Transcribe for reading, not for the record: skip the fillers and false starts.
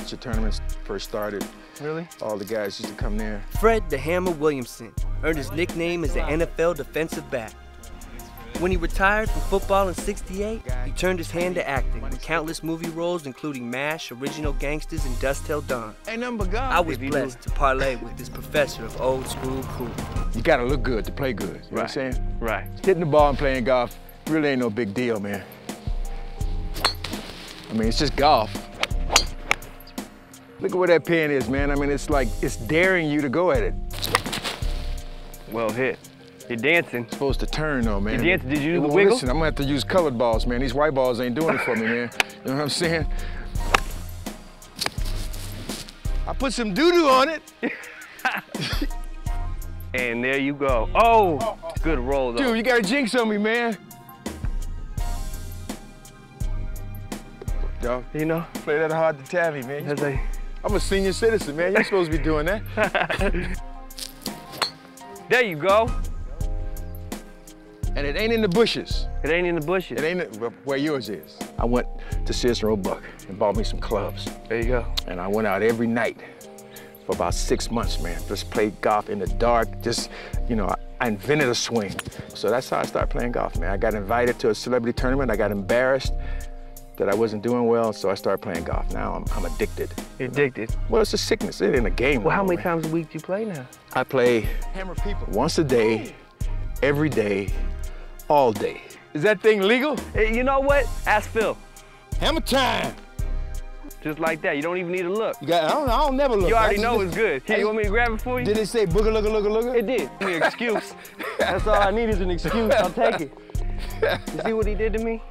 amateur tournaments first started. Really? All the guys used to come there. Fred the Hammer Williamson earned his nickname as the NFL defensive back. When he retired from football in '68, he turned his hand to acting with countless movie roles including MASH, Original Gangsters, and Dusk Till Dawn. Ain't nothing but God. I was blessed to parlay with this professor of old school cool. You gotta look good to play good, you know what I'm saying? Right. Hitting the ball and playing golf really ain't no big deal, man. I mean, it's just golf. Look at where that pin is, man. I mean, it's like, it's daring you to go at it. Well hit. You're dancing. It's supposed to turn though, man. You're dancing. Did you do It the won't wiggle? Listen, I'm gonna have to use colored balls, man. These white balls ain't doing it for me, man. You know what I'm saying? I put some doo-doo on it. And there you go. Oh, good roll though. Dude, you got a jinx on me, man. Dog, You know? play that hard to tally, man. That's a... I'm a senior citizen, man. You're supposed to be doing that. There you go. And it ain't in the bushes. It ain't in the bushes. It ain't where yours is. I went to Sears and Roebuck and bought me some clubs. There you go. And I went out every night for about 6 months, man. Just played golf in the dark. Just, you know, I invented a swing. So that's how I started playing golf, man. I got invited to a celebrity tournament. I got embarrassed that I wasn't doing well, so I started playing golf. Now I'm addicted. You're addicted. Well, it's a sickness. It ain't a game. Well, how no many more, times a week do you play now? I play once a day, every day, all day. Is that thing legal? Hey, you know what? Ask Phil. Hammer time. Just like that. You don't even need to look. You got, I don't never look. You already know it's good. Here, you want me to grab it for you? Did it say booger looger looger looger? It did. Give me an excuse. That's all I need is an excuse. I'll take it. You see what he did to me?